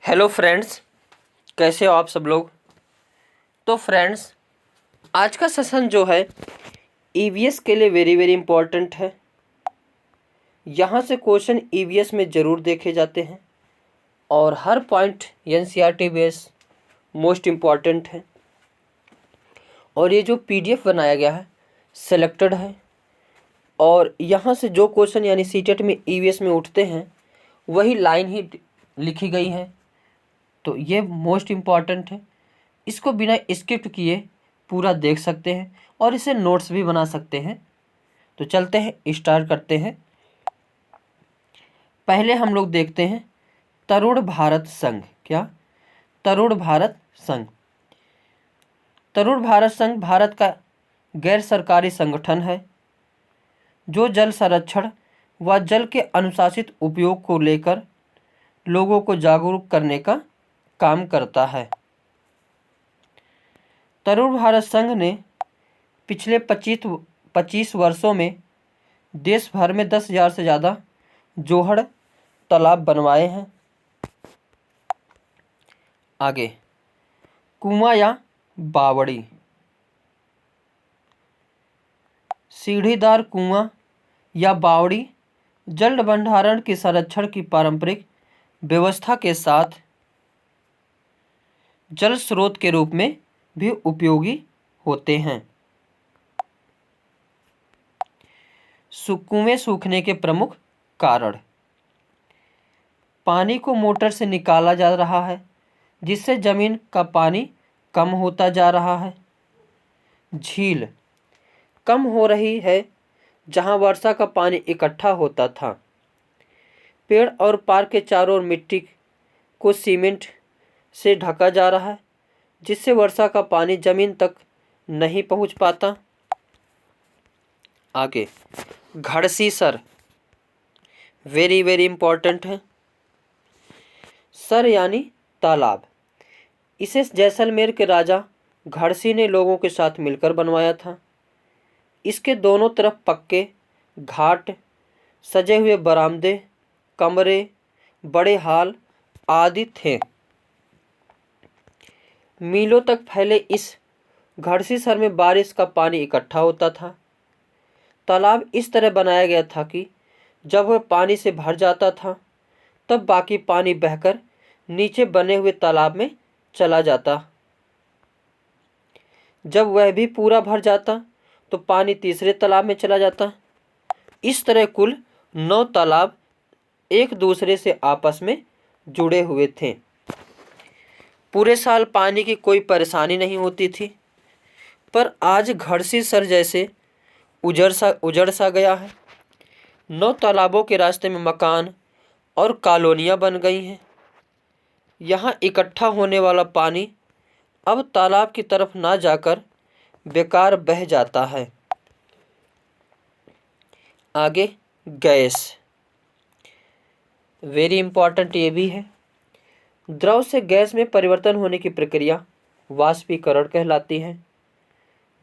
Hello friends, कैसे हो आप सब लोग। तो फ्रेंड्स, आज का सेशन जो है ईवीएस के लिए वेरी वेरी इम्पोर्टेंट है। यहाँ से क्वेश्चन ईवीएस में ज़रूर देखे जाते हैं और हर point NCERT base most important है। और ये जो पीडीएफ बनाया गया है सेलेक्टेड है और यहाँ से जो क्वेश्चन यानी सीटेट में ईवीएस में उठते हैं वही लाइन ही लिखी गई है। तो ये मोस्ट इम्पॉर्टेंट है। इसको बिना स्किप किए पूरा देख सकते हैं और इसे नोट्स भी बना सकते हैं। तो चलते हैं, स्टार्ट करते हैं। पहले हम लोग देखते हैं तरुण भारत संघ। क्या? तरुण भारत संघ। तरुण भारत संघ भारत का गैर सरकारी संगठन है जो जल संरक्षण व जल के अनुशासित उपयोग को लेकर लोगों को जागरूक करने का काम करता है। तरुण भारत संघ ने पिछले 25 वर्षों में देश भर में 10,000 से ज़्यादा जोहड़ तालाब बनवाए हैं। आगे, कुआं या बावड़ी। सीढ़ीदार कुआं या बावड़ी जल भंडारण के संरक्षण की पारंपरिक व्यवस्था के साथ जल स्रोत के रूप में भी उपयोगी होते हैं। कुएं सूखने के प्रमुख कारण। पानी को मोटर से निकाला जा रहा है जिससे जमीन का पानी कम होता जा रहा है। झील कम हो रही है जहां वर्षा का पानी इकट्ठा होता था। पेड़ और पार्क के चारों ओर मिट्टी को सीमेंट से ढका जा रहा है जिससे वर्षा का पानी जमीन तक नहीं पहुंच पाता। आगे, घड़सी सर वेरी वेरी इंपॉर्टेंट है। सर यानी तालाब। इसे जैसलमेर के राजा घड़सी ने लोगों के साथ मिलकर बनवाया था। इसके दोनों तरफ पक्के घाट, सजे हुए बरामदे, कमरे, बड़े हाल आदि थे। मीलों तक फैले इस घड़सी सर में बारिश का पानी इकट्ठा होता था। तालाब इस तरह बनाया गया था कि जब वह पानी से भर जाता था तब बाकी पानी बहकर नीचे बने हुए तालाब में चला जाता। जब वह भी पूरा भर जाता तो पानी तीसरे तालाब में चला जाता। इस तरह कुल 9 तालाब एक दूसरे से आपस में जुड़े हुए थे। पूरे साल पानी की कोई परेशानी नहीं होती थी। पर आज घड़सी सर जैसे उजड़ सा गया है। 9 तालाबों के रास्ते में मकान और कॉलोनियां बन गई हैं। यहाँ इकट्ठा होने वाला पानी अब तालाब की तरफ ना जाकर बेकार बह जाता है। आगे, गैस वेरी इंपॉर्टेंट ये भी है। द्रव से गैस में परिवर्तन होने की प्रक्रिया वाष्पीकरण कहलाती है।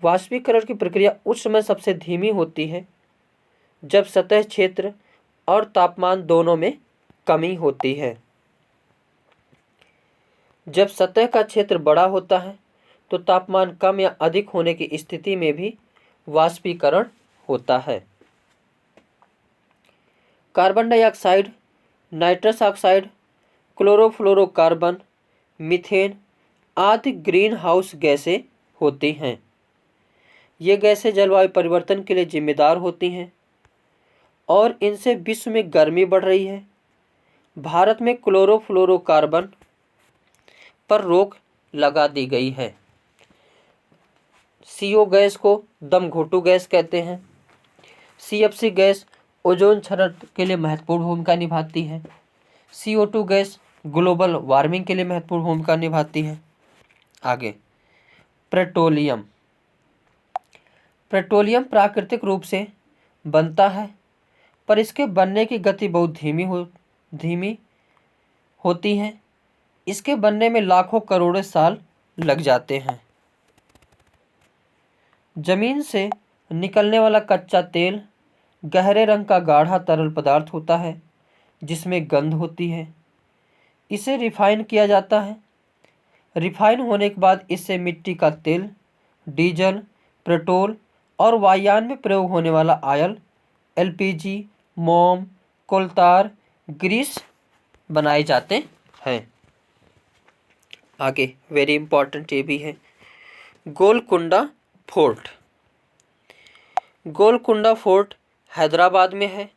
वाष्पीकरण की प्रक्रिया उस समय सबसे धीमी होती है जब सतह क्षेत्र और तापमान दोनों में कमी होती है। जब सतह का क्षेत्र बड़ा होता है तो तापमान कम या अधिक होने की स्थिति में भी वाष्पीकरण होता है। Carbon dioxide, nitrous oxide, chlorofluorocarbon, methane आदि ग्रीन हाउस गैसें होती हैं। ये गैसें जलवायु परिवर्तन के लिए जिम्मेदार होती हैं और इनसे विश्व में गर्मी बढ़ रही है। भारत में क्लोरोफ्लोरोकार्बन पर रोक लगा दी गई है। CO गैस को दमघोंटू गैस कहते हैं। CFC गैस ओजोन क्षरण के लिए महत्वपूर्ण भूमिका निभाती है। CO2 गैस ग्लोबल वार्मिंग के लिए महत्वपूर्ण भूमिका निभाती है। आगे, पेट्रोलियम। पेट्रोलियम प्राकृतिक रूप से बनता है पर इसके बनने की गति बहुत धीमी होती है। इसके बनने में लाखों करोड़ों साल लग जाते हैं। जमीन से निकलने वाला कच्चा तेल गहरे रंग का गाढ़ा तरल पदार्थ होता है जिसमें गंध होती है। इसे रिफाइन किया जाता है। रिफाइन होने के बाद इससे मिट्टी का तेल, डीजल, पेट्रोल और वायुयान में प्रयोग होने वाला ऑयल, एलपीजी, मोम, कोलतार, ग्रीस बनाए जाते हैं। आगे वेरी इंपॉर्टेंट ये भी है, गोलकुंडा फोर्ट। गोलकुंडा फोर्ट हैदराबाद में है।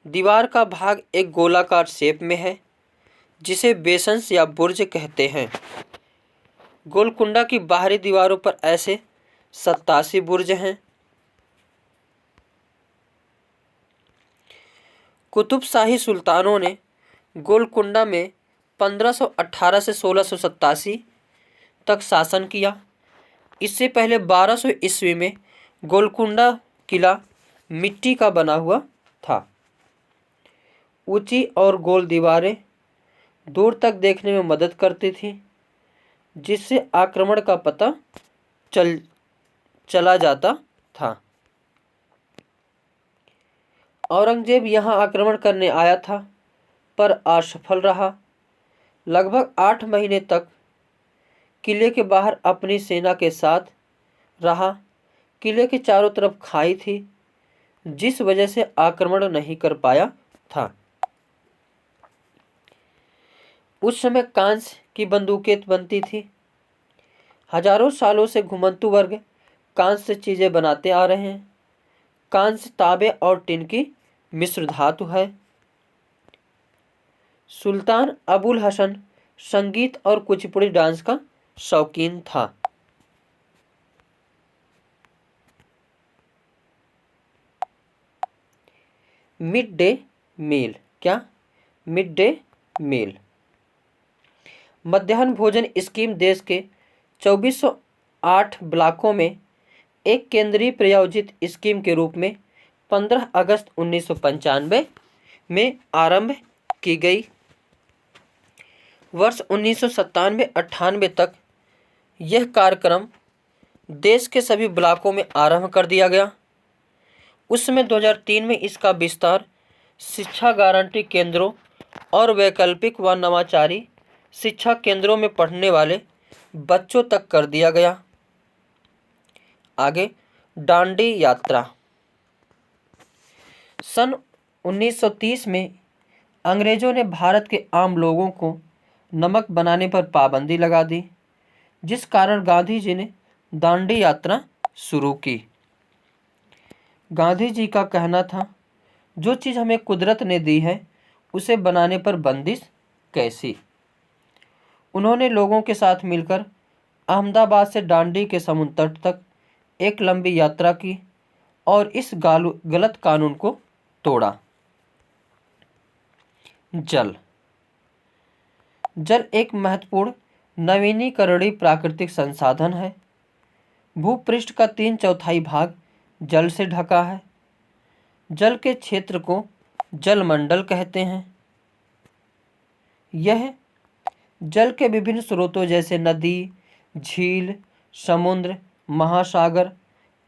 दीवार का भाग एक गोलाकार शेप में है जिसे बेसन्स या बुर्ज कहते हैं। गोलकुंडा की बाहरी दीवारों पर ऐसे 87 बुर्ज हैं। कुतुबशाही सुल्तानों ने गोलकुंडा में 1518 से 1687 तक शासन किया। इससे पहले 1200 ईस्वी में गोलकुंडा किला मिट्टी का बना हुआ था। ऊंची और गोल दीवारें दूर तक देखने में मदद करती थी, जिससे आक्रमण का पता चला जाता था। औरंगजेब यहाँ आक्रमण करने आया था पर असफल रहा। लगभग 8 महीने तक किले के बाहर अपनी सेना के साथ रहा। किले के चारों तरफ खाई थी, जिस वजह से आक्रमण नहीं कर पाया था। उस समय कांस की बंदूकें बनती थी। हजारों सालों से घुमंतू वर्ग कांस से चीजें बनाते आ रहे हैं। कांस तांबे और टिन की मिश्र धातु है। सुल्तान अबुल हसन संगीत और कुचिपुड़ी डांस का शौकीन था। Mid day meal. क्या? मिड डे मील मध्याह्न भोजन स्कीम देश के 2408 ब्लॉकों में एक केंद्रीय प्रायोजित स्कीम के रूप में 15 अगस्त 1995 में आरंभ की गई। वर्ष 1997-98 तक यह कार्यक्रम देश के सभी ब्लॉकों में आरंभ कर दिया गया। उस समय 2003 में इसका विस्तार शिक्षा गारंटी केंद्रों और वैकल्पिक व नवाचारी शिक्षा केंद्रों में पढ़ने वाले बच्चों तक कर दिया गया। आगे दांडी यात्रा। सन 1930 में अंग्रेजों ने भारत के आम लोगों को नमक बनाने पर पाबंदी लगा दी, जिस कारण गांधी जी ने दांडी यात्रा शुरू की। गांधी जी का कहना था, जो चीज़ हमें कुदरत ने दी है उसे बनाने पर बंदिश कैसी। उन्होंने लोगों के साथ मिलकर अहमदाबाद से दांडी के समुद्र तट तक एक लंबी यात्रा की और इस गलत कानून को तोड़ा। जल एक महत्वपूर्ण नवीनीकरणीय प्राकृतिक संसाधन है। भूपृष्ठ का 3/4 भाग जल से ढका है। जल के क्षेत्र को जलमंडल कहते हैं। यह जल के विभिन्न स्रोतों जैसे नदी, झील, समुद्र, महासागर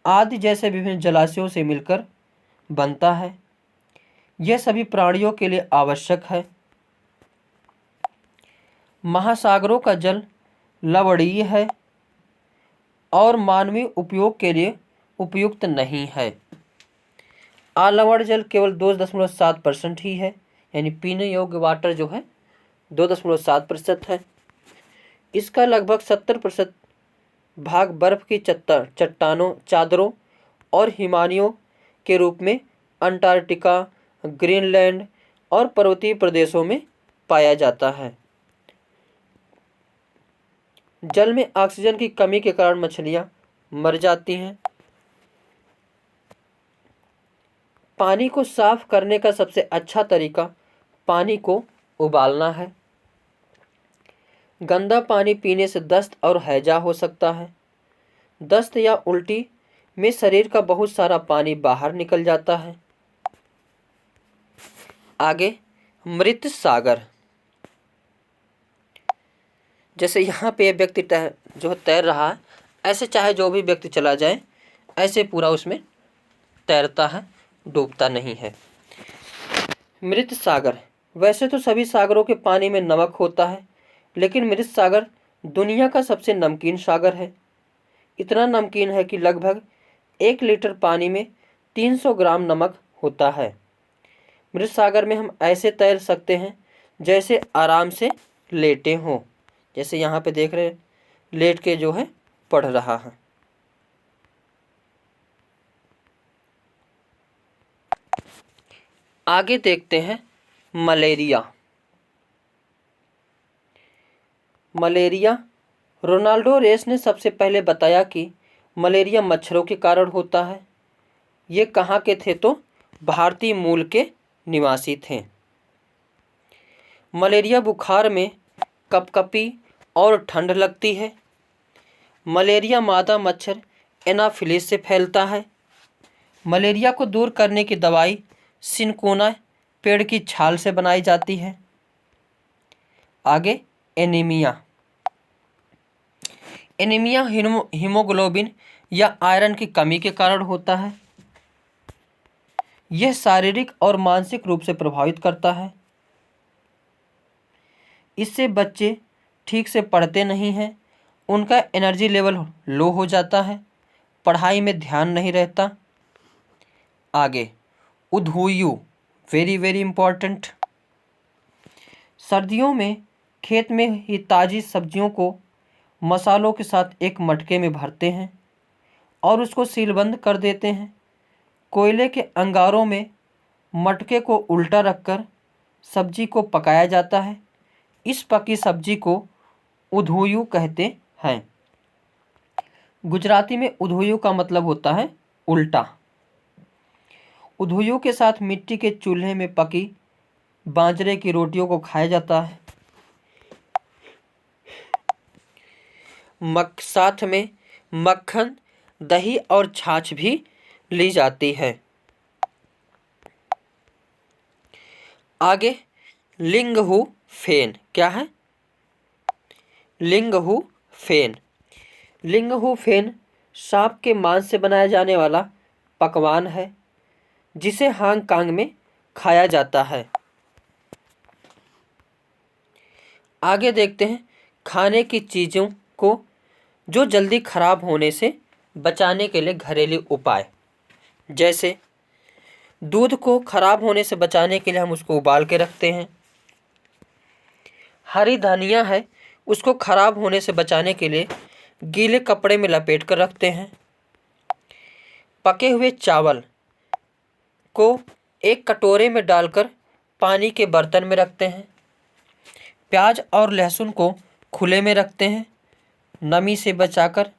आदि जैसे विभिन्न जलाशयों से मिलकर बनता है। यह सभी प्राणियों के लिए आवश्यक है। महासागरों का जल लवणीय है और मानवीय उपयोग के लिए उपयुक्त नहीं है। अलवण जल केवल 2.7% ही है, यानी पीने योग्य वाटर जो है 2.7% है। इसका लगभग 70% भाग बर्फ की चट्टानों, चादरों और हिमानियों के रूप में अंटार्कटिका, ग्रीनलैंड और पर्वतीय प्रदेशों में पाया जाता है। जल में ऑक्सीजन की कमी के कारण मछलियां मर जाती हैं। पानी को साफ करने का सबसे अच्छा तरीका पानी को उबालना है। गंदा पानी पीने से दस्त और हैजा हो सकता है। दस्त या उल्टी में शरीर का बहुत सारा पानी बाहर निकल जाता है। आगे मृत सागर। जैसे यहाँ पे व्यक्ति जो तैर रहा है, ऐसे चाहे जो भी व्यक्ति चला जाए, ऐसे पूरा उसमें तैरता है, डूबता नहीं है। मृत सागर वैसे तो सभी सागरों के पानी में नमक होता है, लेकिन मृत सागर दुनिया का सबसे नमकीन सागर है। इतना नमकीन है कि लगभग 1 लीटर पानी में 300 ग्राम नमक होता है। मृत सागर में हम ऐसे तैर सकते हैं जैसे आराम से लेटे हों, जैसे यहाँ पे देख रहे हैं, लेट के जो है पढ़ रहा है। आगे देखते हैं मलेरिया। मलेरिया, रोनाल्डो रेस ने सबसे पहले बताया कि मलेरिया मच्छरों के कारण होता है। ये कहाँ के थे? तो भारतीय मूल के निवासी थे। मलेरिया बुखार में कपकपी और ठंड लगती है। मलेरिया मादा मच्छर एनाफिलिस से फैलता है। मलेरिया को दूर करने की दवाई सिनकोना पेड़ की छाल से बनाई जाती है। आगे एनीमिया। एनीमिया हीमोग्लोबिन या आयरन की कमी के कारण होता है। यह शारीरिक और मानसिक रूप से प्रभावित करता है। इससे बच्चे ठीक से पढ़ते नहीं हैं, उनका एनर्जी लेवल लो हो जाता है, पढ़ाई में ध्यान नहीं रहता। आगे उधोयु, वेरी वेरी इम्पॉर्टेंट। सर्दियों में खेत में ही ताज़ी सब्जियों को मसालों के साथ एक मटके में भरते हैं और उसको सीलबंद कर देते हैं। कोयले के अंगारों में मटके को उल्टा रखकर सब्जी को पकाया जाता है। इस पकी सब्जी को उधोयु कहते हैं। गुजराती में उधोयु का मतलब होता है उल्टा। उधोयु के साथ मिट्टी के चूल्हे में पकी बाजरे की रोटियों को खाया जाता है। साथ में मक्खन, दही और छाछ भी ली जाती है। आगे लिंगहू फेन। क्या है? लिंगहू फेन। लिंगहू फेन सांप के मांस से बनाया जाने वाला पकवान है जिसे हांगकांग में खाया जाता है। आगे देखते हैं खाने की चीज़ों को जो जल्दी खराब होने से बचाने के लिए घरेलू उपाय। जैसे दूध को खराब होने से बचाने के लिए हम उसको उबाल के रखते हैं। हरी धनिया है, उसको खराब होने से बचाने के लिए गीले कपड़े में लपेट कर रखते हैं। पके हुए चावल को एक कटोरे में डालकर पानी के बर्तन में रखते हैं। प्याज और लहसुन को खुले में रखते हैं, नमी से बचाकर।